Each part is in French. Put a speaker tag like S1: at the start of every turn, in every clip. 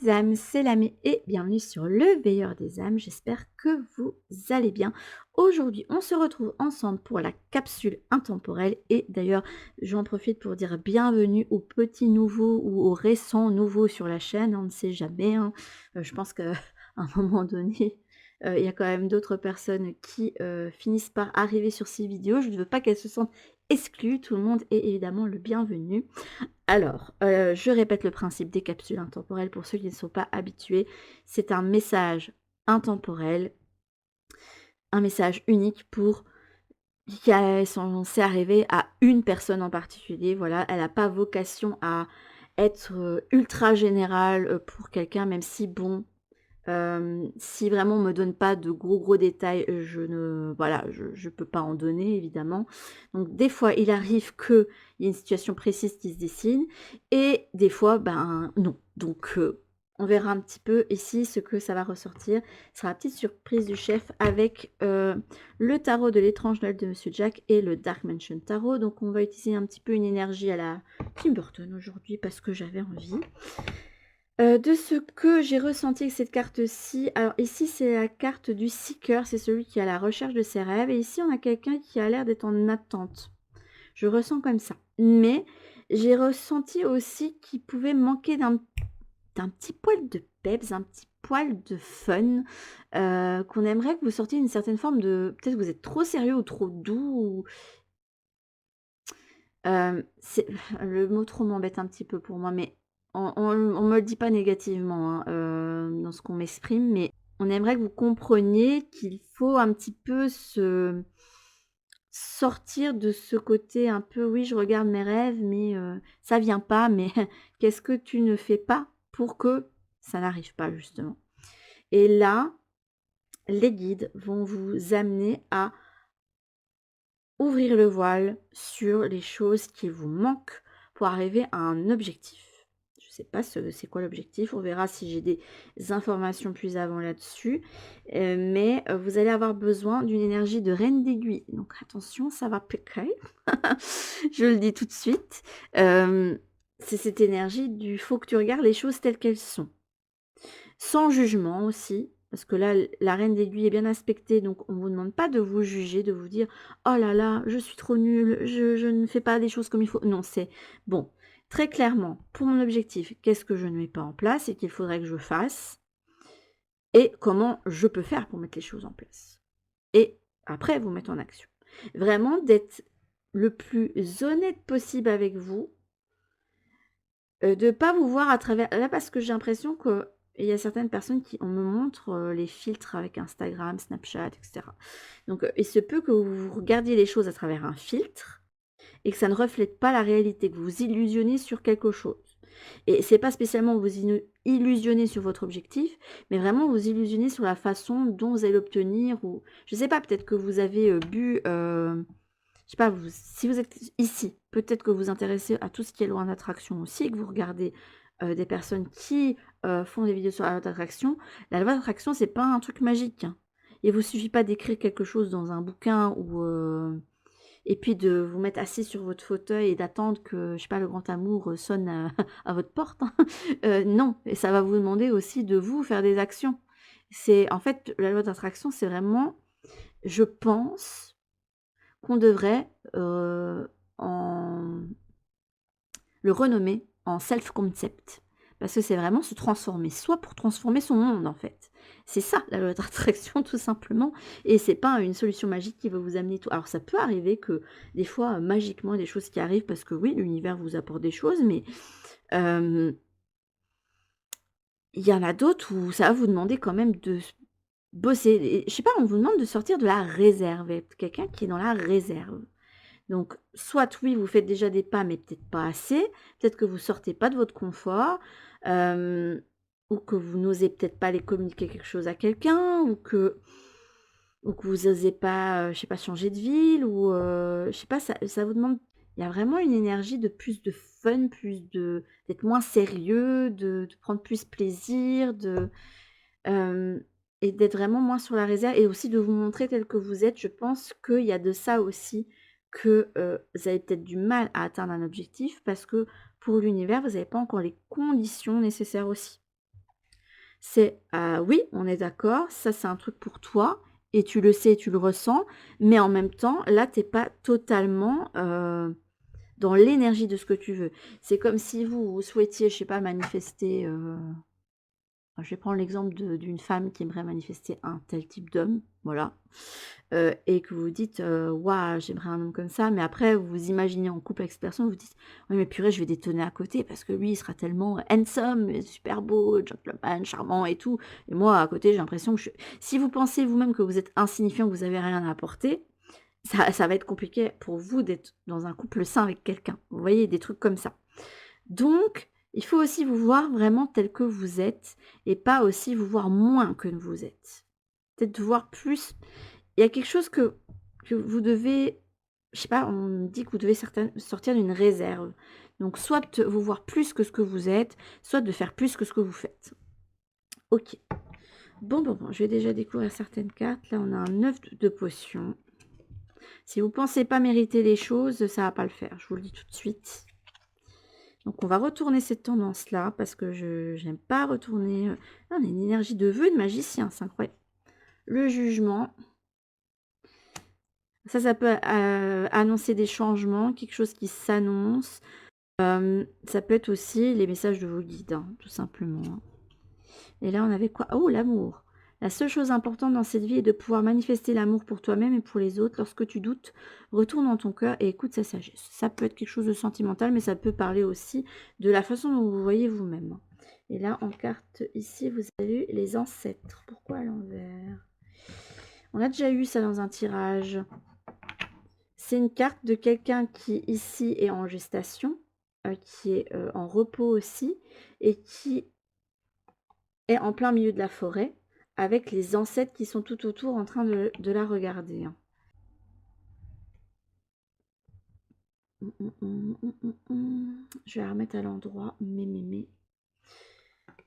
S1: petites âmes, c'est Lamé et bienvenue sur le Veilleur des âmes. J'espère que vous allez bien. Aujourd'hui, on se retrouve ensemble pour la capsule intemporelle et d'ailleurs, j'en profite pour dire bienvenue aux petits nouveaux ou aux récents nouveaux sur la chaîne, on ne sait jamais, hein. Je pense qu'à un moment donné, il y a quand même d'autres personnes qui finissent par arriver sur ces vidéos. Je ne veux pas qu'elles se sentent exclues, tout le monde est évidemment le bienvenu. Alors, je répète le principe des capsules intemporelles pour ceux qui ne sont pas habitués. C'est un message intemporel, un message unique pour qui est censé arriver à une personne en particulier. Voilà, elle n'a pas vocation à être ultra générale pour quelqu'un, même si bon, si vraiment on me donne pas de gros détails, je ne voilà, je peux pas en donner évidemment. Donc des fois, il arrive qu'il y ait une situation précise qui se dessine et des fois, ben, non. Donc on verra un petit peu ici ce que ça va ressortir. Ce sera la petite surprise du chef avec, le tarot de l'étrange Noël de Monsieur Jack et le Dark Mansion Tarot. Donc on va utiliser un petit peu une énergie à la Tim Burton aujourd'hui parce que j'avais envie. De ce que j'ai ressenti avec cette carte-ci, alors ici c'est la carte du seeker, c'est celui qui est à la recherche de ses rêves et ici on a quelqu'un qui a l'air d'être en attente. Je ressens comme ça. Mais j'ai ressenti aussi qu'il pouvait manquer d'un petit poil de peps, un petit poil de fun, qu'on aimerait que vous sortiez une certaine forme de peut-être que vous êtes trop sérieux ou trop doux ou c'est le mot trop m'embête un petit peu pour moi, mais on me le dit pas négativement, hein, dans ce qu'on m'exprime, mais on aimerait que vous compreniez qu'il faut un petit peu se sortir de ce côté un peu: «Oui, je regarde mes rêves, mais ça vient pas, mais qu'est-ce que tu ne fais pas pour que ça n'arrive pas?» justement. Et là, les guides vont vous amener à ouvrir le voile sur les choses qui vous manquent pour arriver à un objectif. Je ne sais pas c'est quoi l'objectif, on verra si j'ai des informations plus avant là-dessus, mais vous allez avoir besoin d'une énergie de reine d'aiguille, donc attention, ça va piquer. Je le dis tout de suite. C'est cette énergie du faut que tu regardes les choses telles qu'elles sont. Sans jugement aussi, parce que là, la reine d'aiguille est bien aspectée, donc on ne vous demande pas de vous juger, de vous dire: «Oh là là, je suis trop nulle, je ne fais pas les choses comme il faut». Non, c'est bon, très clairement, pour mon objectif, qu'est-ce que je ne mets pas en place et qu'il faudrait que je fasse et comment je peux faire pour mettre les choses en place et après vous mettre en action. Vraiment d'être le plus honnête possible avec vous, de pas vous voir à travers là, parce que j'ai l'impression qu'il y a certaines personnes qui on me montre, les filtres avec Instagram, Snapchat et cetera. Donc, il se peut que vous regardiez les choses à travers un filtre et que ça ne reflète pas la réalité, que vous vous illusionnez sur quelque chose. Et c'est pas spécialement vous illusionner sur votre objectif, mais vraiment vous illusionner sur la façon dont vous allez l'obtenir ou je sais pas, peut-être que vous avez, bu, je sais pas, si vous êtes ici, peut-être que vous vous intéressez à tout ce qui est loi d'attraction aussi et que vous regardez, des personnes qui, font des vidéos sur la loi d'attraction. La loi d'attraction, c'est pas un truc magique, hein. Il vous suffit pas d'écrire quelque chose dans un bouquin ou, et puis de vous mettre assis sur votre fauteuil et d'attendre que, je sais pas, le grand amour, sonne à à votre porte, hein. Non, et ça va vous demander aussi de vous faire des actions. C'est en fait, la loi d'attraction, c'est vraiment, je pense qu'on devrait, en le renommer en self-concept. Parce que c'est vraiment se transformer soi pour transformer son monde, en fait. C'est ça la loi d'attraction tout simplement et c'est pas une solution magique qui va vous amener tout. Alors ça peut arriver que des fois, magiquement, il y a des choses qui arrivent parce que oui, l'univers vous apporte des choses, mais hem, il y en a d'autres où ça va vous demander quand même de bosser et je sais pas, on vous demande de sortir de la réserve, être quelqu'un qui est dans la réserve. Donc, soit oui, vous faites déjà des pas, mais peut-être pas assez. Peut-être que vous sortez pas de votre confort, hem, ou que vous n'osez peut-être pas aller communiquer quelque chose à quelqu'un, ou que vous osez pas, je sais pas, changer de ville ou, je sais pas, ça vous demande il y a vraiment une énergie de plus de fun, plus de d'être moins sérieux, de prendre plus plaisir, hem et d'être vraiment moins sur la réserve et aussi de vous montrer tel que vous êtes. Je pense qu'il y a de ça aussi que, vous avez peut-être du mal à atteindre un objectif parce que pour l'univers, vous n'avez pas encore les conditions nécessaires aussi. C'est, oui, on est d'accord, ça c'est un truc pour toi et tu le sais, tu le ressens, mais en même temps, là, tu es pas totalement, dans l'énergie de ce que tu veux. C'est comme si vous souhaitiez, je sais pas, manifester, je vais prendre l'exemple d'une femme qui aimerait manifester un tel type d'homme, voilà, et que vous dites, «Waouh, j'aimerais un homme comme ça», mais après vous vous imaginez en couple avec cette personne, vous dites: «Oui, mais purée, je vais détonner à côté parce que lui, il sera tellement handsome, et super beau, gentleman, charmant et tout, et moi à côté, j'ai l'impression que je». Si vous pensez vous-même que vous êtes insignifiant, que vous avez rien à apporter, ça va être compliqué pour vous d'être dans un couple sain avec quelqu'un. Vous voyez? Des trucs comme ça. Donc, il faut aussi vous voir vraiment tel que vous êtes et pas aussi vous voir moins que vous êtes. Peut-être vous voir plus. Il y a quelque chose que vous devez, je sais pas, on dit que vous devez sortir d'une réserve. Donc, soit vous voir plus que ce que vous êtes, soit de faire plus que ce que vous faites. Ok. Bon, je vais déjà découvrir certaines cartes. Là, on a un 9 de potion. Si vous ne pensez pas mériter les choses, ça ne va pas le faire. Je vous le dis tout de suite. Donc, on va retourner cette tendance-là parce que je n'aime pas retourner. On a une énergie de vœu de magicien, c'est incroyable. Le jugement. Ça peut annoncer des changements, quelque chose qui s'annonce. Ça peut être aussi les messages de vos guides, hein, tout simplement. Et là, on avait quoi? Oh, l'amour. La seule chose importante dans cette vie est de pouvoir manifester l'amour pour toi-même et pour les autres. Lorsque tu doutes, retourne dans ton cœur et écoute sa sagesse. Ça peut être quelque chose de sentimental, mais ça peut parler aussi de la façon dont vous voyez vous-même. Et là, en carte, ici, vous avez eu les ancêtres. Pourquoi à l'envers? On a déjà eu ça dans un tirage. C'est une carte de quelqu'un qui, ici, est en gestation, qui est en repos aussi, et qui est en plein milieu de la forêt, avec les ancêtres qui sont tout autour en train de la regarder. Je vais la remettre à l'endroit. Mais.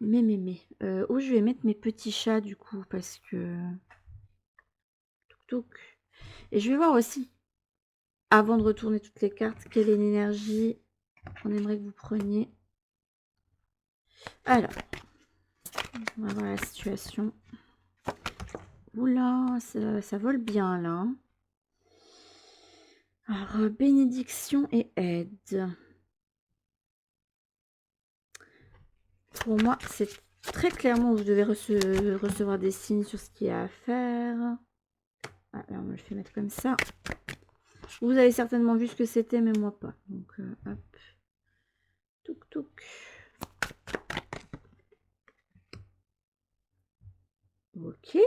S1: Où je vais mettre mes petits chats, du coup, parce que... Touc. Et je vais voir aussi, avant de retourner toutes les cartes, quelle est l'énergie qu'on aimerait que vous preniez. Alors, on va voir la situation. Oula, ça vole bien là. Alors, bénédiction et aide. Pour moi, c'est très clairement, vous devez recevoir des signes sur ce qu'il y a à faire. Ah, là, on me le fait mettre comme ça. Vous avez certainement vu ce que c'était, mais moi pas. Donc, hop. Touc. Ok,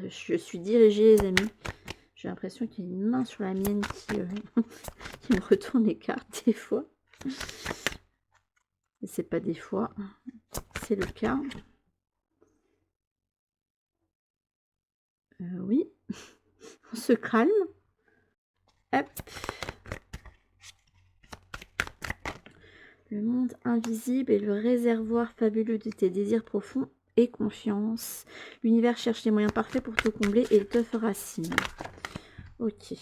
S1: je suis dirigée, les amis. J'ai l'impression qu'il y a une main sur la mienne qui me retourne les cartes des fois. Mais c'est pas des fois, c'est le cas. Oui, on se calme. Hop. Le monde invisible est le réservoir fabuleux de tes désirs profonds et confiance. L'univers cherche les moyens parfaits pour te combler et il te fera signe. Ok.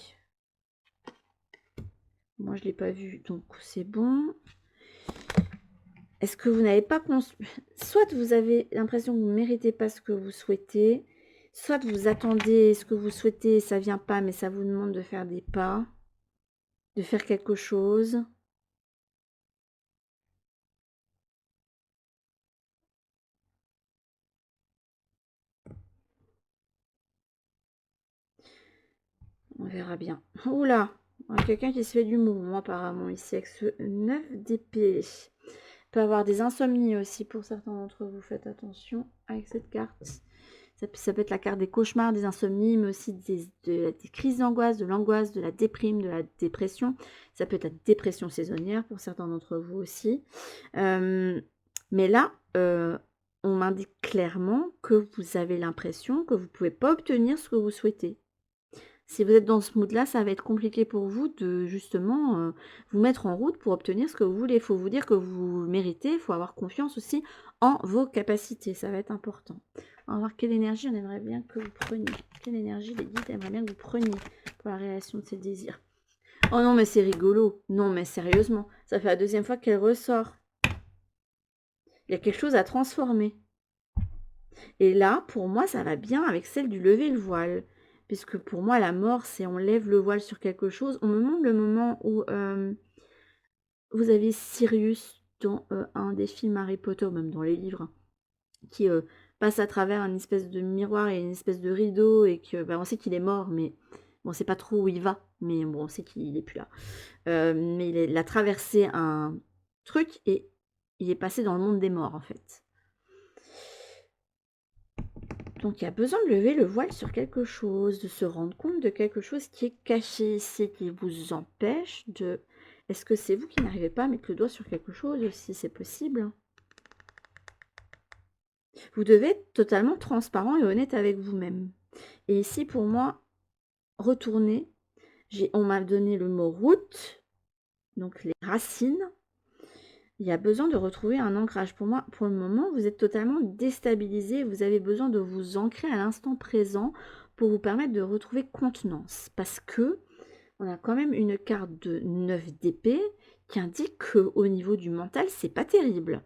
S1: Moi, je ne l'ai pas vu, donc c'est bon. Est-ce que vous n'avez pas soit vous avez l'impression que vous ne méritez pas ce que vous souhaitez, soit vous attendez ce que vous souhaitez, ça ne vient pas, mais ça vous demande de faire des pas, de faire quelque chose. On verra bien. Oula, quelqu'un qui se fait du mouvement apparemment ici avec ce 9 d'épée. Peut avoir des insomnies aussi pour certains d'entre vous. Faites attention avec cette carte. Ça peut être la carte des cauchemars, des insomnies, mais aussi des crises d'angoisse, de l'angoisse, de la déprime, de la dépression. Ça peut être la dépression saisonnière pour certains d'entre vous aussi. Mais là, on m'indique clairement que vous avez l'impression que vous ne pouvez pas obtenir ce que vous souhaitez. Si vous êtes dans ce mood-là, ça va être compliqué pour vous de justement vous mettre en route pour obtenir ce que vous voulez. Il faut vous dire que vous méritez, il faut avoir confiance aussi en vos capacités, ça va être important. On va voir quelle énergie on aimerait bien que vous preniez. Quelle énergie les guides aimeraient bien que vous preniez pour la réalisation de ces désirs. Oh non, mais c'est rigolo. Non, mais sérieusement, ça fait la deuxième fois qu'elle ressort. Il y a quelque chose à transformer. Et là, pour moi, ça va bien avec celle du lever le voile. Puisque pour moi, la mort, c'est on lève le voile sur quelque chose. On me montre le moment où vous avez Sirius dans un des films Harry Potter, ou même dans les livres, qui passe à travers une espèce de miroir et une espèce de rideau, et que on sait qu'il est mort, mais bon, on sait pas trop où il va, mais bon, on sait qu'il est plus là. Mais il a traversé un truc et il est passé dans le monde des morts, en fait. Donc il y a besoin de lever le voile sur quelque chose, de se rendre compte de quelque chose qui est caché ici, qui vous empêche de... Est-ce que c'est vous qui n'arrivez pas à mettre le doigt sur quelque chose aussi? C'est possible. Vous devez être totalement transparent et honnête avec vous-même. Et ici, pour moi, retourner, on m'a donné le mot route, donc les racines. Il y a besoin de retrouver un ancrage. Pour moi, pour le moment, vous êtes totalement déstabilisé. Vous avez besoin de vous ancrer à l'instant présent pour vous permettre de retrouver contenance. Parce que on a quand même une carte de 9 d'épée qui indique qu'au niveau du mental, c'est pas terrible.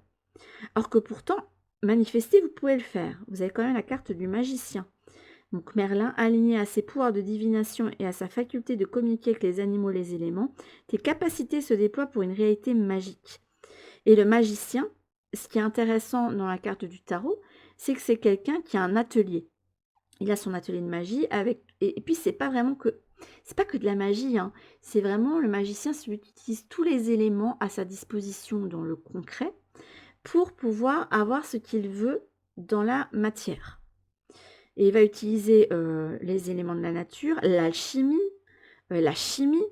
S1: Alors que pourtant, manifester, vous pouvez le faire. Vous avez quand même la carte du magicien. Donc Merlin, aligné à ses pouvoirs de divination et à sa faculté de communiquer avec les animaux, les éléments, tes capacités se déploient pour une réalité magique. Et le magicien, ce qui est intéressant dans la carte du tarot, c'est que c'est quelqu'un qui a un atelier. Il a son atelier de magie avec... Et puis c'est pas vraiment que... C'est pas que de la magie, hein. C'est vraiment le magicien, celui qui utilise tous les éléments à sa disposition dans le concret pour pouvoir avoir ce qu'il veut dans la matière. Et il va utiliser les éléments de la nature, l'alchimie, la chimie,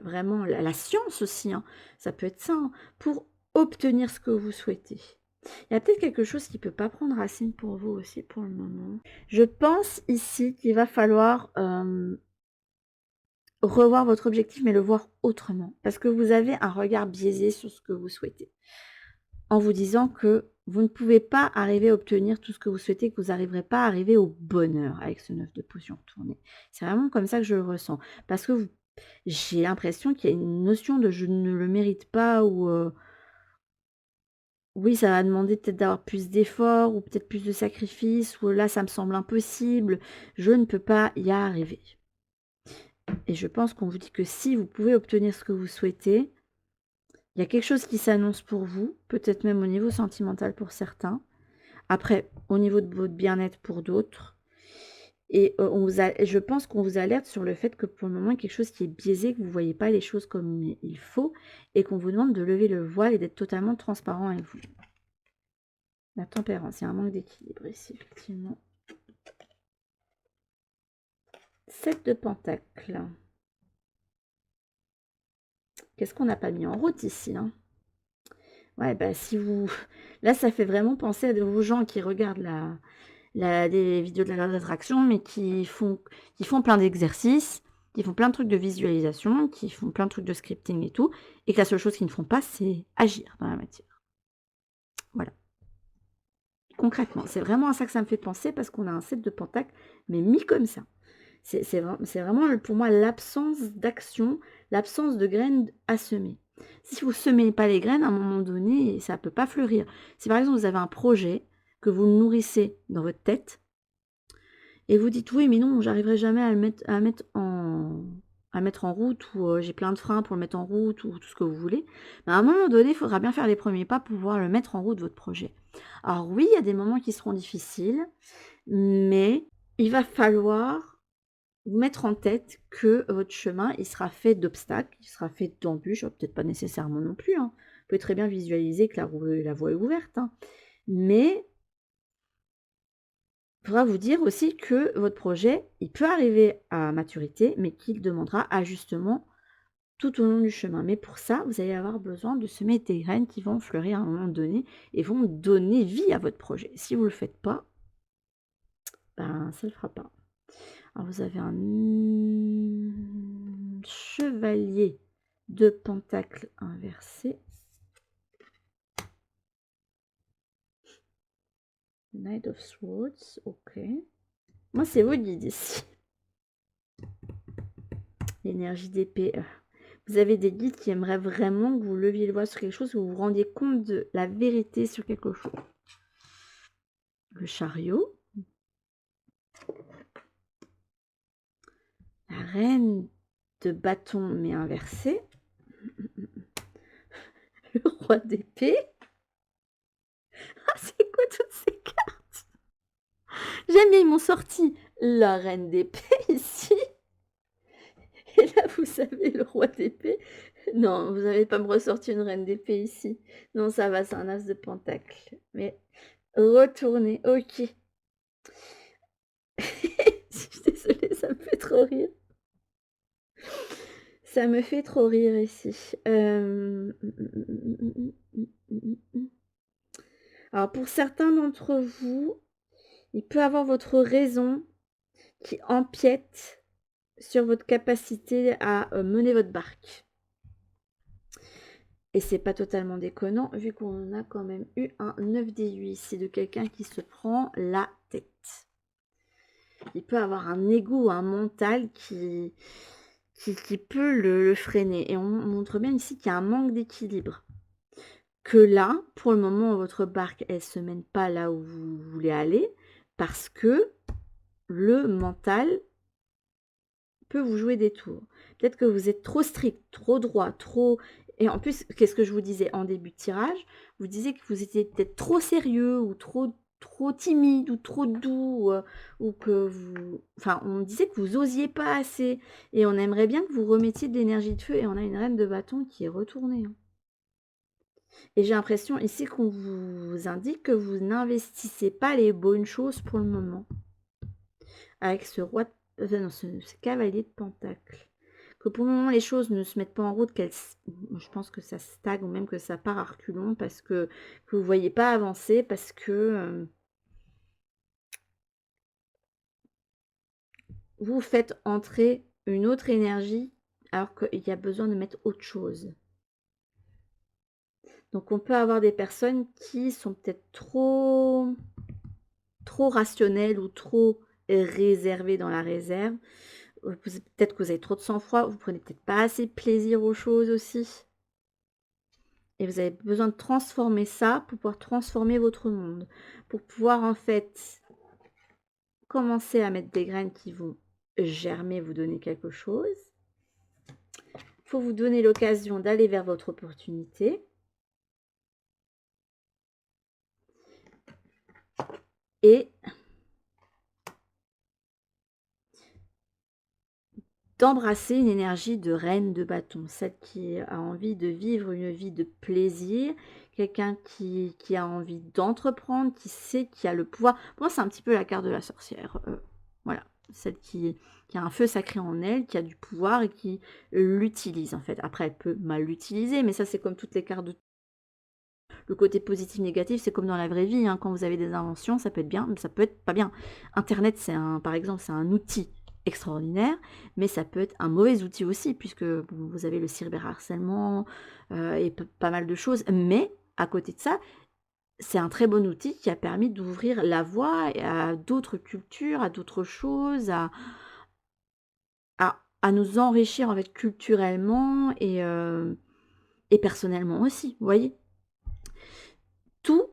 S1: vraiment la science aussi, hein. Ça peut être ça, hein, pour obtenir ce que vous souhaitez. Il y a peut-être quelque chose qui ne peut pas prendre racine pour vous aussi pour le moment. Je pense ici qu'il va falloir revoir votre objectif, mais le voir autrement. Parce que vous avez un regard biaisé sur ce que vous souhaitez. En vous disant que vous ne pouvez pas arriver à obtenir tout ce que vous souhaitez, que vous n'arriverez pas à arriver au bonheur avec ce 9 de potion retourné. C'est vraiment comme ça que je le ressens. Parce que j'ai l'impression qu'il y a une notion de je ne le mérite pas, ou oui, ça va demander peut-être d'avoir plus d'efforts ou peut-être plus de sacrifices, ou là ça me semble impossible, je ne peux pas y arriver. Et je pense qu'on vous dit que si vous pouvez obtenir ce que vous souhaitez, il y a quelque chose qui s'annonce pour vous, peut-être même au niveau sentimental pour certains, après au niveau de votre bien-être pour d'autres. Et je pense qu'on vous alerte sur le fait que pour le moment, il y a quelque chose qui est biaisé, que vous ne voyez pas les choses comme il faut, et qu'on vous demande de lever le voile et d'être totalement transparent avec vous. La tempérance, il y a un manque d'équilibre ici, effectivement. 7 de pentacles. Qu'est-ce qu'on n'a pas mis en route ici, hein? Ouais, bah si vous... Là, ça fait vraiment penser à vos gens qui regardent des vidéos de la loi d'attraction, mais qui font plein d'exercices, qui font plein de trucs de visualisation, qui font plein de trucs de scripting et tout, et que la seule chose qu'ils ne font pas, c'est agir dans la matière. Voilà. Concrètement, c'est vraiment à ça que ça me fait penser, parce qu'on a un 7 de pentacles, mais mis comme ça. C'est vraiment pour moi l'absence d'action, l'absence de graines à semer. Si vous ne semez pas les graines, à un moment donné, ça ne peut pas fleurir. Si par exemple vous avez un projet, que vous nourrissez dans votre tête, et vous dites oui mais non, j'arriverai jamais à mettre en route, ou j'ai plein de freins pour le mettre en route, ou tout ce que vous voulez, mais à un moment donné, il faudra bien faire les premiers pas pour pouvoir le mettre en route, votre projet. Alors oui, il y a des moments qui seront difficiles, mais il va falloir vous mettre en tête que votre chemin, il sera fait d'obstacles, il sera fait d'embûches, peut-être pas nécessairement non plus, hein. Vous pouvez très bien visualiser que la voie est ouverte, hein. Mais il faudra vous dire aussi que votre projet, il peut arriver à maturité, mais qu'il demandera ajustement tout au long du chemin. Mais pour ça, vous allez avoir besoin de semer des graines qui vont fleurir à un moment donné et vont donner vie à votre projet. Si vous ne le faites pas, ben ça ne le fera pas. Alors vous avez un chevalier de pentacles inversé. Knight of Swords, ok. Moi, c'est vos guides ici. L'énergie d'épée. Vous avez des guides qui aimeraient vraiment que vous leviez le voile sur quelque chose, que vous vous rendiez compte de la vérité sur quelque chose. le chariot, la reine de bâton mais inversée, le roi d'épée. Ah, c'est quoi toutes ces cartes? J'aime bien, ils m'ont sorti la reine d'épée ici. Et là, vous avez le roi d'épée. Non, vous n'allez pas me ressortir une reine d'épée ici. Non, ça va, c'est un as de pentacle. Mais retournez, ok. Je suis désolée, ça me fait trop rire. Ça me fait trop rire ici. Alors, pour certains d'entre vous, il peut avoir votre raison qui empiète sur votre capacité à mener votre barque. Et c'est pas totalement déconnant, vu qu'on a quand même eu un 9-18 ici de quelqu'un qui se prend la tête. Il peut avoir un ego, un mental qui peut le freiner. Et on montre bien ici qu'il y a un manque d'équilibre. Que là, pour le moment, votre barque, elle se mène pas là où vous voulez aller, parce que le mental peut vous jouer des tours. Peut-être que vous êtes trop strict, trop droit, trop... Et en plus, qu'est-ce que je vous disais en début de tirage? Vous disiez que vous étiez peut-être trop sérieux ou trop timide ou trop doux ou que vous... Enfin, on disait que vous osiez pas assez et on aimerait bien que vous remettiez de l'énergie de feu et on a une reine de bâton qui est retournée. Hein. Et j'ai l'impression ici qu'on vous indique que vous n'investissez pas les bonnes choses pour le moment. Avec ce roi, non, ce cavalier de pentacle. Que pour le moment les choses ne se mettent pas en route, je pense que ça stagne ou même que ça part à reculons parce que vous ne voyez pas avancer, parce que vous faites entrer une autre énergie alors qu'il y a besoin de mettre autre chose. Donc on peut avoir des personnes qui sont peut-être trop rationnelles ou trop réservées dans la réserve. Peut-être que vous avez trop de sang-froid, vous prenez peut-être pas assez de plaisir aux choses aussi. Et vous avez besoin de transformer ça pour pouvoir transformer votre monde. Pour pouvoir en fait commencer à mettre des graines qui vont germer, vous donner quelque chose. Il faut vous donner l'occasion d'aller vers votre opportunité. Et d'embrasser une énergie de reine de bâton, celle qui a envie de vivre une vie de plaisir, quelqu'un qui a envie d'entreprendre, qui sait qu'il a le pouvoir. Moi, c'est un petit peu la carte de la sorcière. Voilà, celle qui a un feu sacré en elle, qui a du pouvoir et qui l'utilise en fait. Après, elle peut mal l'utiliser, mais ça, c'est comme toutes les cartes de... Le côté positif, négatif, c'est comme dans la vraie vie. Hein. Quand vous avez des inventions, ça peut être bien, mais ça peut être pas bien. Internet, par exemple, c'est un outil extraordinaire, mais ça peut être un mauvais outil aussi, puisque bon, vous avez le cyberharcèlement et pas mal de choses. Mais à côté de ça, c'est un très bon outil qui a permis d'ouvrir la voie à d'autres cultures, à d'autres choses, à nous enrichir en fait culturellement et personnellement aussi, vous voyez. Tout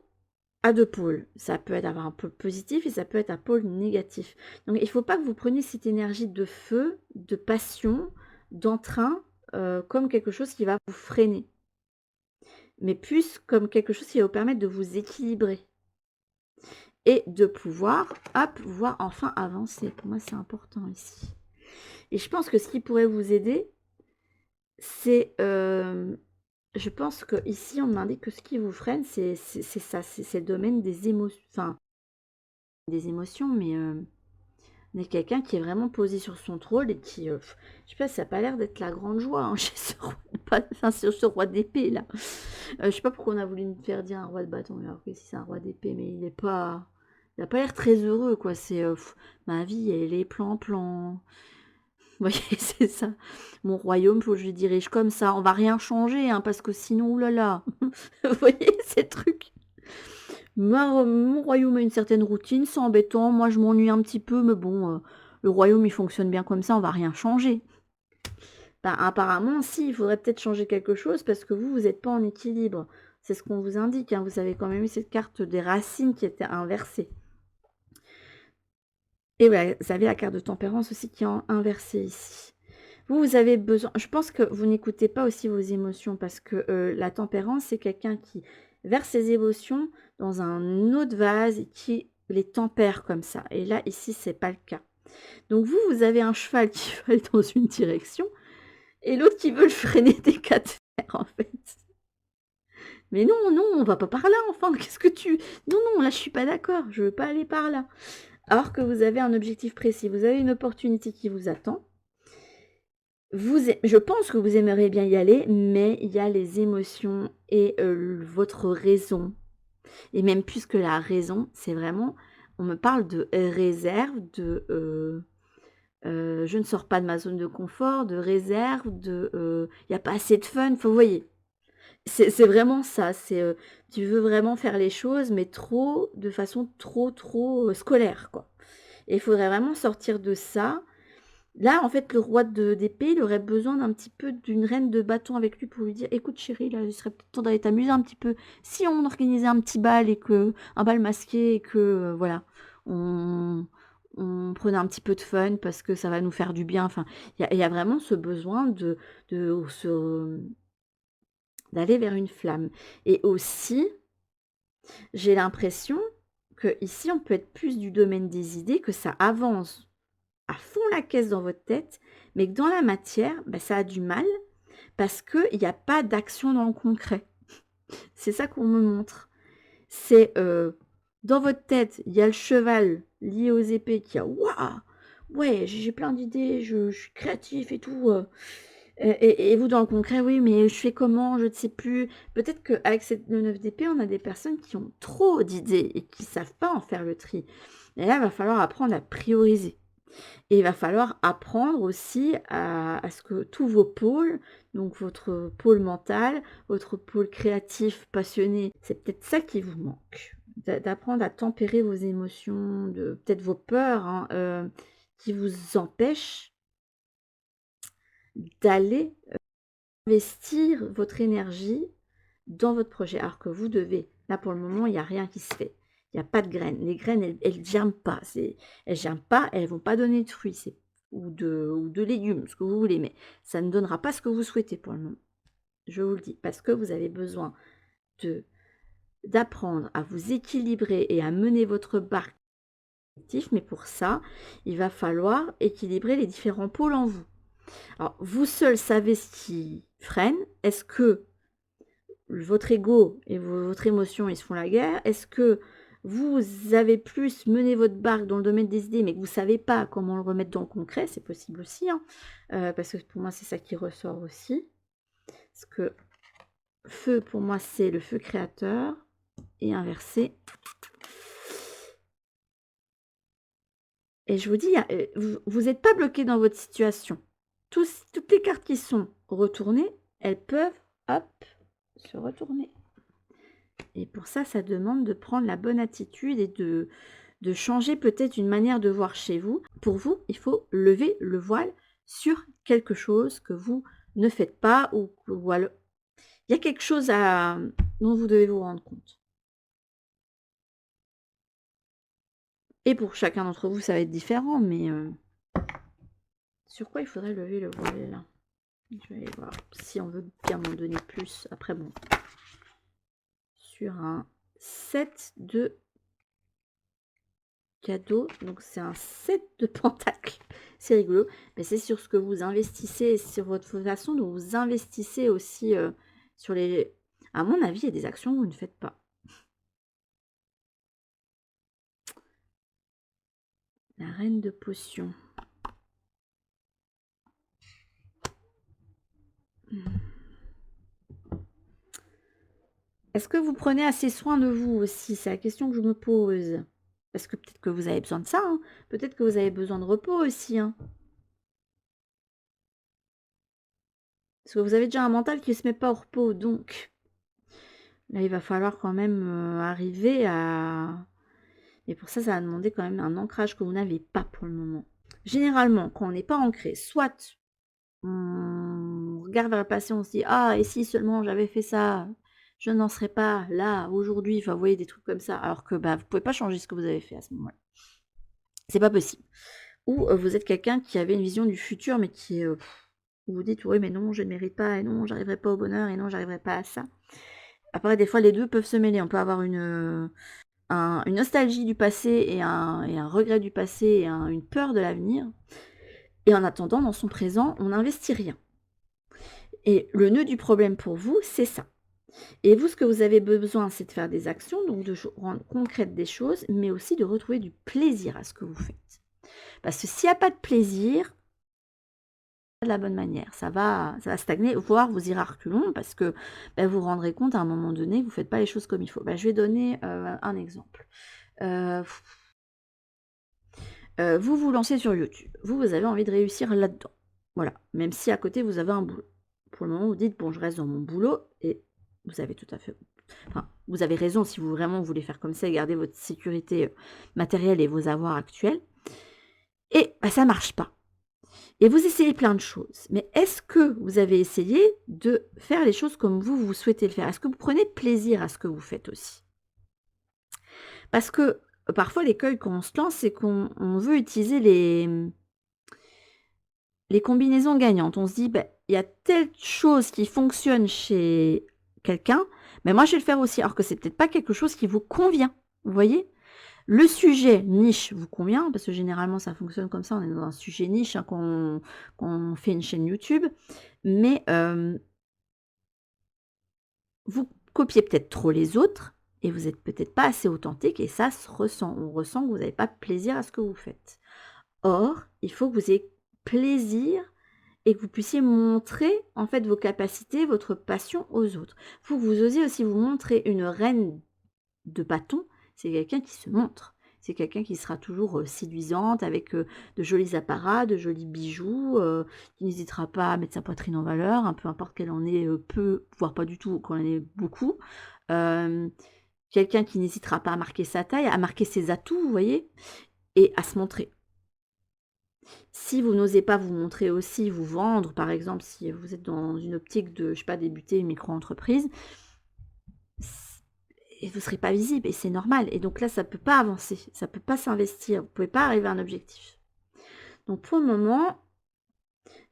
S1: à deux pôles. Ça peut avoir un pôle positif et ça peut être un pôle négatif. Donc il ne faut pas que vous preniez cette énergie de feu, de passion, d'entrain, comme quelque chose qui va vous freiner. Mais plus comme quelque chose qui va vous permettre de vous équilibrer. Et de pouvoir, hop, pouvoir enfin avancer. Pour moi, c'est important ici. Et je pense que ce qui pourrait vous aider, c'est... je pense que ici on m'indique que ce qui vous freine, c'est ça, c'est le domaine des émotions. Enfin, des émotions, mais on est quelqu'un qui est vraiment posé sur son trône et qui, je sais pas, ça n'a pas l'air d'être la grande joie hein, chez ce roi d'épée là. Je sais pas pourquoi on a voulu me faire dire un roi de bâton, alors que si c'est un roi d'épée, mais il a pas l'air très heureux quoi. C'est ma vie, elle est plan-plan. Vous voyez, c'est ça. Mon royaume, faut que je le dirige comme ça. On va rien changer, hein, parce que sinon, oulala. Vous voyez ces trucs. Mon royaume a une certaine routine, c'est embêtant. Moi, je m'ennuie un petit peu, mais bon, le royaume, il fonctionne bien comme ça, on va rien changer. Ben, apparemment, si, il faudrait peut-être changer quelque chose parce que vous n'êtes pas en équilibre. C'est ce qu'on vous indique. Hein. Vous avez quand même eu cette carte des racines qui était inversée. Et voilà, vous avez la carte de tempérance aussi qui est inversée ici. Vous avez besoin, je pense que vous n'écoutez pas aussi vos émotions parce que la tempérance, c'est quelqu'un qui verse ses émotions dans un autre vase et qui les tempère comme ça. Et là, ici, c'est pas le cas. Donc vous avez un cheval qui veut aller dans une direction et l'autre qui veut le freiner des quatre fers, en fait. Mais non, non, on va pas par là, enfin, qu'est-ce que tu... Non, non, là, je suis pas d'accord, je veux pas aller par là. Alors que vous avez un objectif précis, vous avez une opportunité qui vous attend. Je pense que vous aimeriez bien y aller, mais il y a les émotions et votre raison. Et même plus que la raison, c'est vraiment, on me parle de réserve, de je ne sors pas de ma zone de confort, de réserve, de il n'y a pas assez de fun. Vous voyez, c'est vraiment ça. C'est tu veux vraiment faire les choses, mais trop, de façon trop scolaire, quoi. Et il faudrait vraiment sortir de ça. Là, en fait, le roi d'épée, il aurait besoin d'un petit peu d'une reine de bâton avec lui pour lui dire: «Écoute chérie, là, il serait peut-être temps d'aller t'amuser un petit peu. Si on organisait un petit bal et que un bal masqué et que, voilà, on on prenait un petit peu de fun parce que ça va nous faire du bien». Enfin, il y a vraiment ce besoin de se d'aller vers une flamme et aussi, j'ai l'impression que ici, on peut être plus du domaine des idées, que ça avance à fond la caisse dans votre tête, mais que dans la matière, bah, ça a du mal parce qu'il y a pas d'action dans le concret. C'est ça qu'on me montre. C'est dans votre tête, il y a le cheval lié aux épées qui a waouh, ouais, j'ai plein d'idées, je suis créatif et tout. Et vous, dans le concret, oui, mais je fais comment, je ne sais plus. Peut-être qu'avec le 9 d'épée, on a des personnes qui ont trop d'idées et qui ne savent pas en faire le tri. Et là, il va falloir apprendre à prioriser. Et il va falloir apprendre aussi à ce que tous vos pôles, donc votre pôle mental, votre pôle créatif, passionné, c'est peut-être ça qui vous manque. D'apprendre à tempérer vos émotions, peut-être vos peurs, hein, qui vous empêchent d'aller investir votre énergie dans votre projet. Alors que vous devez, là pour le moment, il n'y a rien qui se fait. Il n'y a pas de graines. Les graines, elles ne germent pas. Elles ne germent pas, elles ne vont pas donner de fruits ou de légumes, ce que vous voulez. Mais ça ne donnera pas ce que vous souhaitez pour le moment. Je vous le dis. Parce que vous avez besoin d'apprendre à vous équilibrer et à mener votre barque. Mais pour ça, il va falloir équilibrer les différents pôles en vous. Alors, vous seul savez ce qui freine. Est-ce que votre ego et votre émotion, ils se font la guerre? Est-ce que vous avez plus mené votre barque dans le domaine des idées, mais que vous ne savez pas comment le remettre dans le concret? C'est possible aussi, hein, parce que pour moi, c'est ça qui ressort aussi. Parce que feu, pour moi, c'est le feu créateur, et inversé. Et je vous dis, vous n'êtes pas bloqué dans votre situation. Toutes les cartes qui sont retournées, elles peuvent, hop, se retourner. Et pour ça, ça demande de prendre la bonne attitude et de changer peut-être une manière de voir chez vous. Pour vous, il faut lever le voile sur quelque chose que vous ne faites pas ou alors, il y a quelque chose dont vous devez vous rendre compte. Et pour chacun d'entre vous, ça va être différent, mais sur quoi il faudrait lever le voile là? Je vais aller voir si on veut bien m'en donner plus. Après, bon, sur un 7 de cadeau, donc c'est un 7 de pentacles. C'est rigolo, mais c'est sur ce que vous investissez, sur votre façon dont vous investissez aussi sur les... À mon avis, il y a des actions que vous ne faites pas. La reine de potions. Est-ce que vous prenez assez soin de vous aussi? C'est la question que je me pose. Parce que peut-être que vous avez besoin de ça, hein. Peut-être que vous avez besoin de repos aussi, hein. Parce que vous avez déjà un mental qui ne se met pas au repos, donc là, il va falloir quand même arriver à... Et pour ça, ça va demander quand même un ancrage que vous n'avez pas pour le moment. Généralement, quand on n'est pas ancré, soit on regarde vers le passé, on se dit: «Ah, et si seulement j'avais fait ça, je n'en serais pas là, aujourd'hui». Enfin, vous voyez, des trucs comme ça. Alors que bah, vous ne pouvez pas changer ce que vous avez fait à ce moment-là. C'est pas possible. Ou vous êtes quelqu'un qui avait une vision du futur, mais qui est, vous vous dites: «Oui, mais non, je ne mérite pas et non, j'arriverai pas au bonheur et non, j'arriverai pas à ça». Après des fois les 2 peuvent se mêler. On peut avoir une nostalgie du passé et un regret du passé et une peur de l'avenir et en attendant, dans son présent, on n'investit rien et le nœud du problème pour vous, c'est ça et vous, ce que vous avez besoin, c'est de faire des actions, donc de rendre concrètes des choses, mais aussi de retrouver du plaisir à ce que vous faites. Parce que s'il y a pas de plaisir, de la bonne manière, ça va stagner, voire vous irez à reculons parce que, bah, vous vous rendrez compte à un moment donné que vous faites pas les choses comme il faut. Bah, je vais donner, un exemple. Heu vous vous lancez sur YouTube. Vous avez envie de réussir là-dedans. Voilà, même si à côté vous avez un boulot. Pour le moment, vous dites: «Bon, je reste dans mon boulot» et vous avez tout à fait enfin, vous avez raison si vous vraiment voulez faire comme ça et garder votre sécurité, matérielle et vos avoirs actuels et bah, ça marche pas et vous essayez plein de choses. Mais est-ce que vous avez essayé de faire les choses comme vous souhaitez le faire? Est-ce que vous prenez plaisir à ce que vous faites aussi? Parce que, parfois l'écueil quand on se lance, c'est qu'on veut utiliser les combinaisons gagnantes. On se dit: «Beh, il y a telle chose qui fonctionne chez quelqu'un, mais moi je vais le faire aussi». Alors que c'est peut-être pas quelque chose qui vous convient, vous voyez? Le sujet niche vous convient, parce que généralement ça fonctionne comme ça, on est dans un sujet niche, hein, quand on fait une chaîne YouTube, mais vous copiez peut-être trop les autres et vous êtes peut-être pas assez authentique et ça se ressent. On ressent que vous n'avez pas de plaisir à ce que vous faites. Or, il faut que vous ayez plaisir et que vous puissiez montrer, en fait, vos capacités, votre passion aux autres. Il faut que vous osiez aussi vous montrer. Une reine de bâton, c'est quelqu'un qui se montre. C'est quelqu'un qui sera toujours, séduisante avec, de jolis apparats, de jolis bijoux, qui n'hésitera pas à mettre sa poitrine en valeur, hein, peu importe qu'elle en ait, peu, voire pas du tout, ou qu'elle en ait beaucoup. Hem, Quelqu'un qui n'hésitera pas à marquer sa taille, à marquer ses atouts, vous voyez? Et à se montrer. Si vous n'osez pas vous montrer aussi, vous vendre, par exemple, si vous êtes dans une optique de, je sais pas, débuter une micro-entreprise, s et vous ne serez pas visible et c'est normal et donc là, ça ne peut pas avancer, ça ne peut pas s'investir, vous ne pouvez pas arriver à un objectif. Donc pour le moment,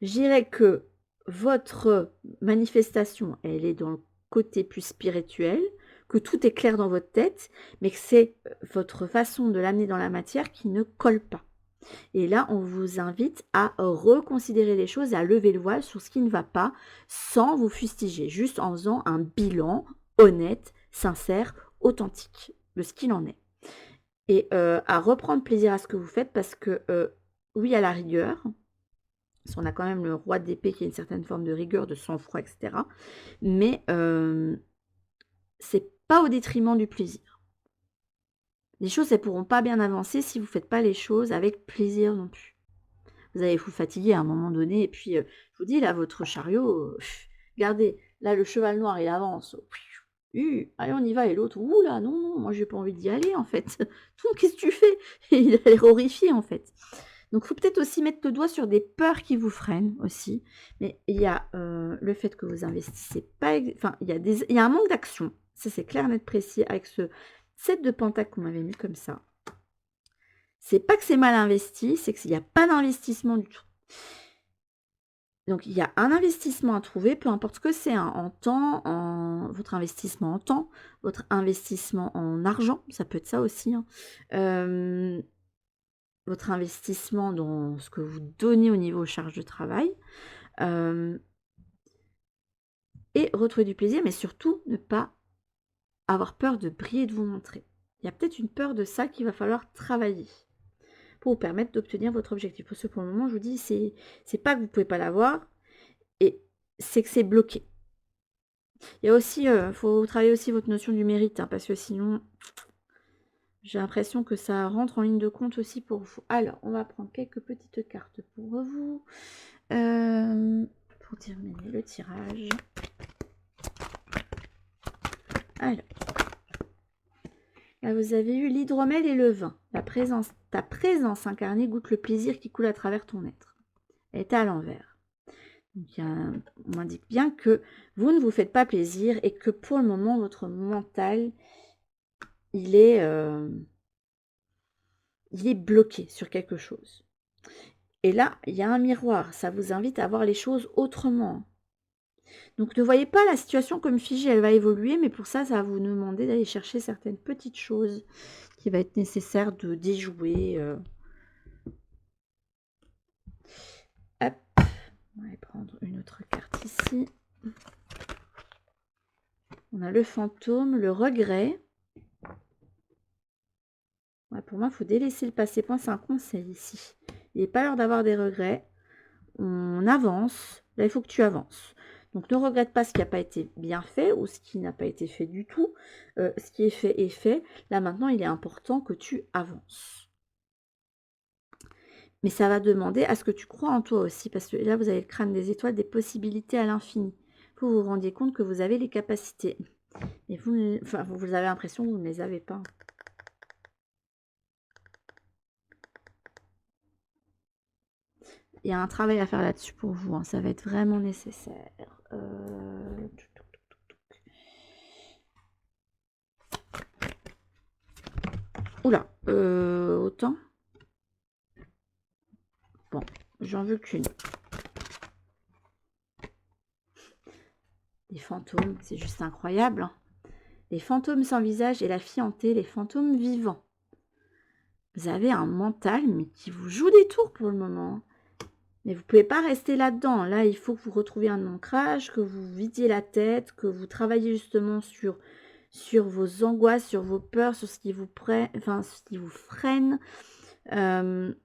S1: je dirais que votre manifestation, elle est dans le côté plus spirituel, que tout est clair dans votre tête, mais que c'est, votre façon de l'amener dans la matière qui ne colle pas. Et là, on vous invite à reconsidérer les choses et à lever le voile sur ce qui ne va pas, sans vous fustiger, juste en faisant un bilan honnête, sincère, authentique de ce qu'il en est. Et à reprendre plaisir à ce que vous faites parce que, oui, à la rigueur, parce qu'on a quand même le roi d'épée qui a une certaine forme de rigueur, de sang-froid, et cetera, mais c'est pas au détriment du plaisir. Les choses, elles pourront pas bien avancer si vous faites pas les choses avec plaisir non plus. Vous allez vous fatiguer à un moment donné et puis, je vous dis là, votre chariot, regardez, là, le cheval noir, il avance, allez, on y va et l'autre: «Ouh là, non, non, moi j'ai pas envie d'y aller en fait. Toi, qu'est-ce que tu fais?» Et il a l'air horrifié en fait. Donc faut peut-être aussi mettre le doigt sur des peurs qui vous freinent aussi, mais il y a, le fait que vous investissez pas enfin, il y a un manque d'action. Ça, c'est clair, net, précis avec ce 7 de pentacle qu'on m'avait mis comme ça. C'est pas que c'est mal investi, c'est qu'il y a pas d'investissement du tout. Donc il y a un investissement à trouver, peu importe ce que c'est, hein, en temps, votre investissement en temps, votre investissement en argent, ça peut être ça aussi, hein. Hem, Votre investissement dans ce que vous donnez au niveau charge de travail, hem et retrouver du plaisir, mais surtout ne pas avoir peur de briller et de vous montrer. Il y a peut-être une peur de ça qu'il va falloir travailler pour vous permettre d'obtenir votre objectif. Parce que pour le moment, je vous dis, c'est pas que vous pouvez pas l'avoir et c'est que c'est bloqué. Il y a aussi, faut travailler aussi votre notion du mérite, hein, parce que sinon, j'ai l'impression que ça rentre en ligne de compte aussi pour vous. Alors, on va prendre quelques petites cartes pour vous, pour terminer le tirage. Alors, là, vous avez eu l'hydromel et le vin. Ta présence incarnée goûte le plaisir qui coule à travers ton être. Elle est à l'envers. Donc, on m'indique bien que vous ne vous faites pas plaisir et que pour le moment, votre mental, il est il est bloqué sur quelque chose. Et là, il y a un miroir, ça vous invite à voir les choses autrement. Donc ne voyez pas la situation comme figée, elle va évoluer, mais pour ça, ça va vous demander d'aller chercher certaines petites choses qui va être nécessaire de déjouer. Hop, on va aller prendre une autre carte ici. On a le fantôme, le regret. Ouais, pour moi, il faut délaisser le passé. Point, c'est un conseil ici. Il n'est pas l'heure d'avoir des regrets. On avance. Là, il faut que tu avances. Donc, ne regrette pas ce qui n'a pas été bien fait ou ce qui n'a pas été fait du tout. Ce qui est fait est fait. Là, maintenant, il est important que tu avances. Mais ça va demander à ce que tu crois en toi aussi. Parce que là, vous avez le crâne des étoiles, des possibilités à l'infini. Il faut vous rendiez compte que vous avez les capacités. Et vous avez l'impression que vous ne les avez pas. Il y a un travail à faire là-dessus pour vous, hein. Ça va être vraiment nécessaire. Oula, autant. Bon, j'en veux qu'une. Les fantômes, c'est juste incroyable, hein. Les fantômes sans visage et la fianté, les fantômes vivants. Vous avez un mental, mais qui vous joue des tours pour le moment. Mais vous ne pouvez pas rester là-dedans. Là, il faut que vous retrouviez un ancrage, que vous vidiez la tête, que vous travailliez justement sur vos angoisses, sur vos peurs, sur ce qui vous ce qui vous freine, que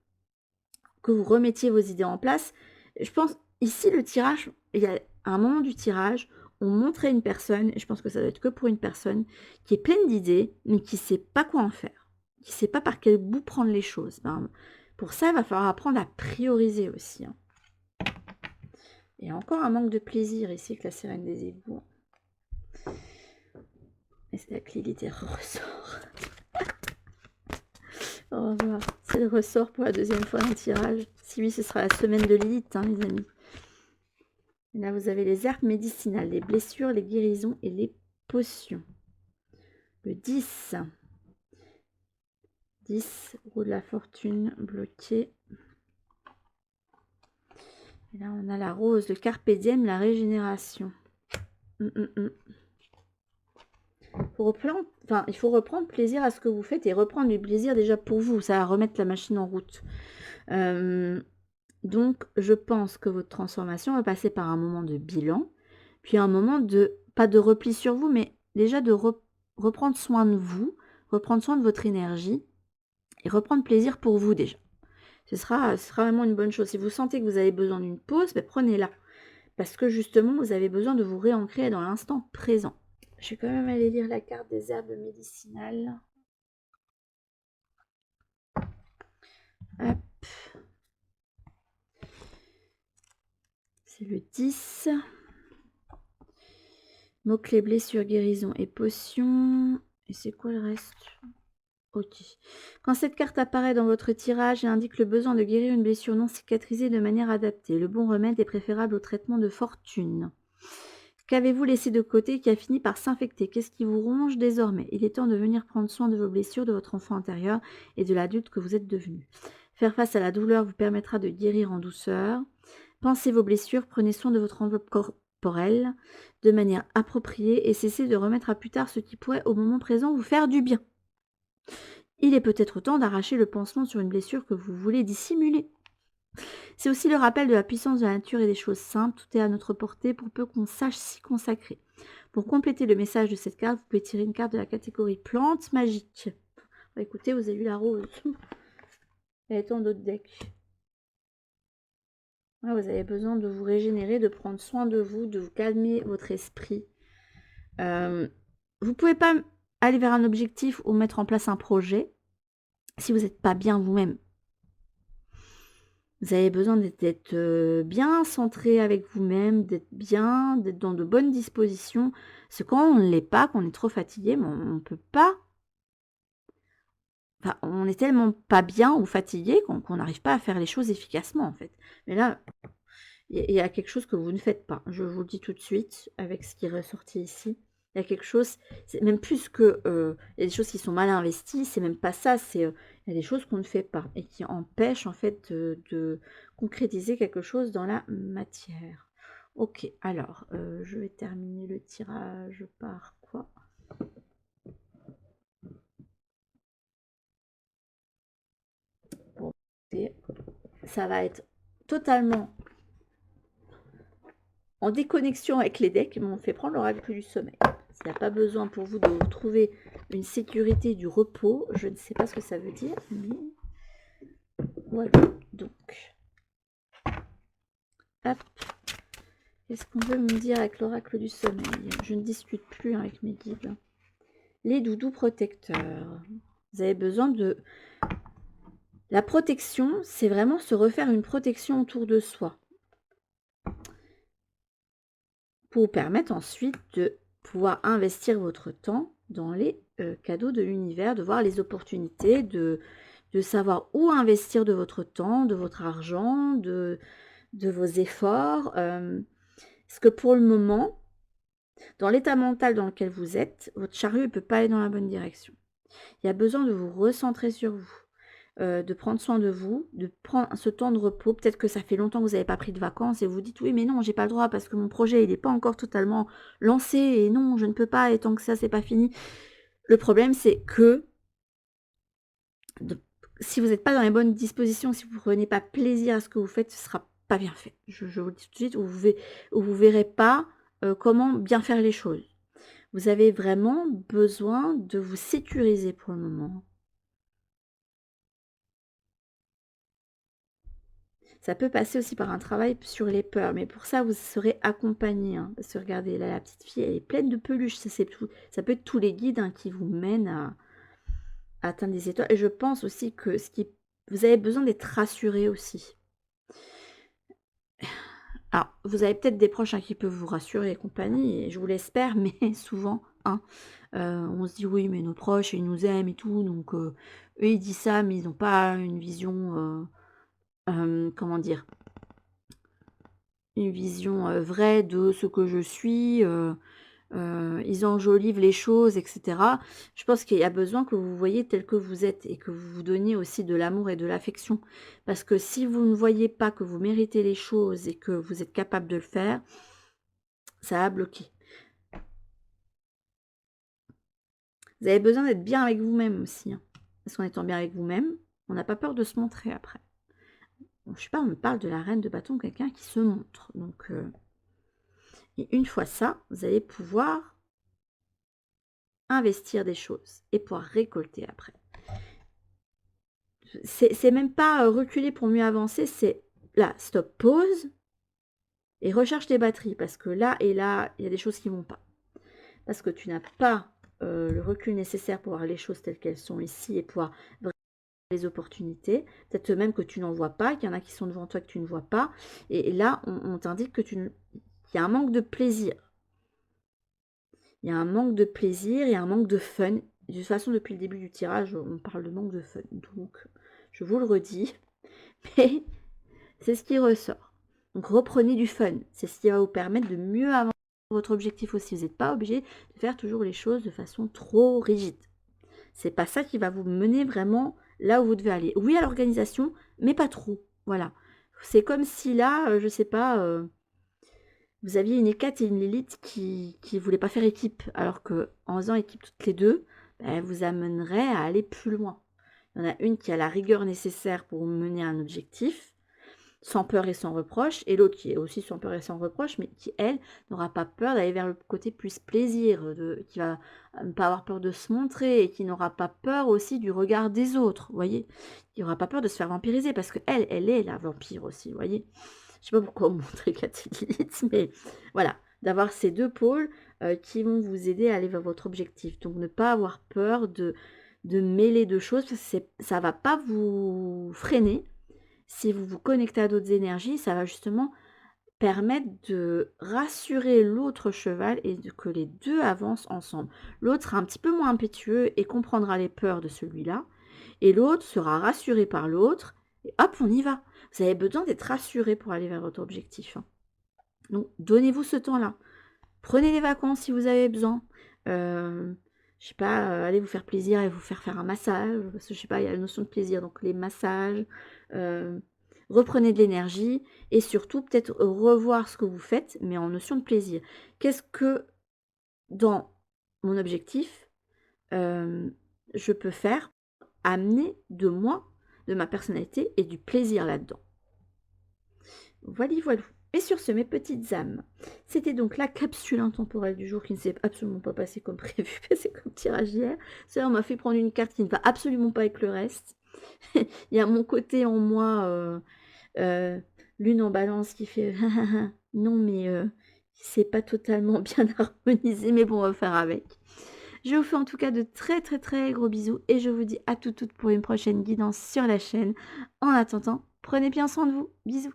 S1: vous remettiez vos idées en place. Je pense, ici, le tirage, il y a un moment du tirage, on montrait une personne, et je pense que ça doit être que pour une personne, qui est pleine d'idées, mais qui ne sait pas quoi en faire, qui ne sait pas par quel bout prendre les choses. Ben, pour ça, il va falloir apprendre à prioriser aussi, hein. Et encore un manque de plaisir ici avec la sirène des égouts. Et c'est la Lilith ressort. Au revoir. C'est le ressort pour la deuxième fois dans le tirage. Si oui, ce sera la semaine de Lilith, hein, les amis. Et là, vous avez les herbes médicinales, les blessures, les guérisons et les potions. Le 10. 10, roue de la fortune bloqué. Et là, on a la rose, le carpe diem, la régénération. Il faut reprendre plaisir à ce que vous faites et reprendre du plaisir déjà pour vous. Ça va remettre la machine en route. Donc, je pense que votre transformation va passer par un moment de bilan, puis un moment de, pas de repli sur vous, mais déjà de reprendre soin de vous, reprendre soin de votre énergie et reprendre plaisir pour vous déjà. Ce sera vraiment une bonne chose. Si vous sentez que vous avez besoin d'une pause, ben prenez-la. Parce que justement, vous avez besoin de vous réancrer dans l'instant présent. Je vais quand même aller lire la carte des herbes médicinales. Hop. C'est le 10. Mots-clés, blessures, guérison et potions. Et c'est quoi le reste? Ok. Quand cette carte apparaît dans votre tirage, elle indique le besoin de guérir une blessure non cicatrisée de manière adaptée. Le bon remède est préférable au traitement de fortune. Qu'avez-vous laissé de côté qui a fini par s'infecter? Qu'est-ce qui vous ronge désormais? Il est temps de venir prendre soin de vos blessures, de votre enfant intérieur et de l'adulte que vous êtes devenu. Faire face à la douleur vous permettra de guérir en douceur. Pensez vos blessures, prenez soin de votre enveloppe corporelle de manière appropriée et cessez de remettre à plus tard ce qui pourrait au moment présent vous faire du bien. Il est peut-être temps d'arracher le pansement sur une blessure que vous voulez dissimuler. C'est aussi le rappel de la puissance de la nature et des choses simples. Tout est à notre portée pour peu qu'on sache s'y consacrer. Pour compléter le message de cette carte, vous pouvez tirer une carte de la catégorie plantes magiques. Écoutez, vous avez eu la rose. Elle est en d'autres decks. Vous avez besoin de vous régénérer, de prendre soin de vous calmer votre esprit. Vous ne pouvez pas aller vers un objectif ou mettre en place un projet si vous n'êtes pas bien vous-même. Vous avez besoin d'être bien centré avec vous-même, d'être bien, d'être dans de bonnes dispositions. Parce que quand on ne l'est pas, qu'on est trop fatigué, on ne peut pas. Enfin, on est tellement pas bien ou fatigué qu'on n'arrive pas à faire les choses efficacement, en fait. Mais là, il y a quelque chose que vous ne faites pas. Je vous le dis tout de suite, avec ce qui est ressorti ici. Il y a quelque chose, c'est même plus que... il y a des choses qui sont mal investies, c'est même pas ça, c'est... Il y a des choses qu'on ne fait pas et qui empêchent en fait de concrétiser quelque chose dans la matière. Ok, alors je vais terminer le tirage par quoi? Bon, ça va être totalement en déconnexion avec les decks, mais on fait prendre l'oracle du sommeil. S'il n'y a pas besoin pour vous de retrouver une sécurité du repos, je ne sais pas ce que ça veut dire, mais voilà. Donc, hop. Qu'est-ce qu'on veut me dire avec l'oracle du sommeil? Je ne discute plus avec mes guides. Les doudous protecteurs. Vous avez besoin de... La protection, c'est vraiment se refaire une protection autour de soi. Pour vous permettre ensuite de pouvoir investir votre temps dans les cadeaux de l'univers, de voir les opportunités, de savoir où investir de votre temps, de votre argent, de vos efforts. Parce que pour le moment, dans l'état mental dans lequel vous êtes, votre chariot ne peut pas aller dans la bonne direction. Il y a besoin de vous recentrer sur vous, de prendre soin de vous, de prendre ce temps de repos. Peut-être que ça fait longtemps que vous n'avez pas pris de vacances et vous dites oui mais non, j'ai pas le droit parce que mon projet il n'est pas encore totalement lancé et non, je ne peux pas et tant que ça c'est pas fini. Le problème c'est que si vous n'êtes pas dans les bonnes dispositions, si vous ne prenez pas plaisir à ce que vous faites, ce ne sera pas bien fait. Je vous le dis tout de suite, vous verrez pas comment bien faire les choses. Vous avez vraiment besoin de vous sécuriser pour le moment. Ça peut passer aussi par un travail sur les peurs, mais pour ça, vous serez accompagné. Hein, parce que regardez, là, la petite fille, elle est pleine de peluches. Ça peut être tous les guides hein, qui vous mènent à atteindre des étoiles. Et je pense aussi que vous avez besoin d'être rassuré aussi. Alors, vous avez peut-être des proches hein, qui peuvent vous rassurer et compagnie, et je vous l'espère, mais souvent, hein, on se dit oui, mais nos proches, ils nous aiment et tout, donc eux, ils disent ça, mais ils n'ont pas une vision, comment dire, une vision vraie de ce que je suis, ils enjolivent les choses, etc. Je pense qu'il y a besoin que vous voyez tel que vous êtes et que vous vous donniez aussi de l'amour et de l'affection. Parce que si vous ne voyez pas que vous méritez les choses et que vous êtes capable de le faire, ça va bloquer. Vous avez besoin d'être bien avec vous-même aussi. Hein. Parce qu'en étant bien avec vous-même, on n'a pas peur de se montrer après. Bon, je sais pas, on me parle de la reine de bâton, quelqu'un qui se montre. Donc, et une fois ça, vous allez pouvoir investir des choses et pouvoir récolter après. C'est même pas reculer pour mieux avancer, c'est là, stop, pause et recherche tes batteries parce que là et là, il y a des choses qui vont pas. Parce que tu n'as pas le recul nécessaire pour voir les choses telles qu'elles sont ici et pouvoir les opportunités. Peut-être même que tu n'en vois pas, qu'il y en a qui sont devant toi que tu ne vois pas. Et là, on t'indique que qu'il y a un manque de plaisir. Il y a un manque de plaisir, il y a un manque de fun. De toute façon, depuis le début du tirage, on parle de manque de fun. Donc, je vous le redis, mais c'est ce qui ressort. Donc, reprenez du fun. C'est ce qui va vous permettre de mieux avancer votre objectif aussi. Vous n'êtes pas obligé de faire toujours les choses de façon trop rigide. C'est pas ça qui va vous mener vraiment là où vous devez aller. Oui à l'organisation, mais pas trop. Voilà. C'est comme si là, je sais pas, vous aviez une Hécate et une Lilith qui ne voulaient pas faire équipe, alors que en faisant équipe toutes les deux, elle vous amènerait à aller plus loin. Il y en a une qui a la rigueur nécessaire pour mener un objectif, sans peur et sans reproche, et l'autre qui est aussi sans peur et sans reproche, mais qui, elle, n'aura pas peur d'aller vers le côté plus plaisir, qui va ne pas avoir peur de se montrer, et qui n'aura pas peur aussi du regard des autres, vous voyez. Qui n'aura pas peur de se faire vampiriser, parce qu'elle, elle est la vampire aussi, vous voyez. Je sais pas pourquoi vous montrer Cathélite, mais voilà, d'avoir ces deux pôles qui vont vous aider à aller vers votre objectif. Donc ne pas avoir peur de mêler deux choses, parce que ça ne va pas vous freiner. Si vous vous connectez à d'autres énergies, ça va justement permettre de rassurer l'autre cheval et que les deux avancent ensemble. L'autre sera un petit peu moins impétueux et comprendra les peurs de celui-là. Et l'autre sera rassuré par l'autre. Et hop, on y va. Vous avez besoin d'être rassuré pour aller vers votre objectif. Hein. Donc, donnez-vous ce temps-là. Prenez des vacances si vous avez besoin. Je sais pas, aller vous faire plaisir et vous faire un massage, parce que je sais pas, il y a la notion de plaisir, donc les massages, heu, reprenez de l'énergie et surtout peut-être revoir ce que vous faites, mais en notion de plaisir. Qu'est-ce que dans mon objectif, hem, je peux faire, amener de moi, de ma personnalité et du plaisir là-dedans? Voili voilou. Et sur ce, mes petites âmes, c'était donc la capsule intemporelle du jour qui ne s'est absolument pas passée comme prévu, passée comme tirage hier. Ça, on m'a fait prendre une carte qui ne va absolument pas avec le reste. Il y a mon côté en moi, heu, lune en balance qui fait: «Non mais c'est pas totalement bien harmonisé, mais bon, on va faire avec». Je vous fais en tout cas de très, très, très gros bisous et je vous dis à toutes pour une prochaine guidance sur la chaîne. En attendant, prenez bien soin de vous. Bisous.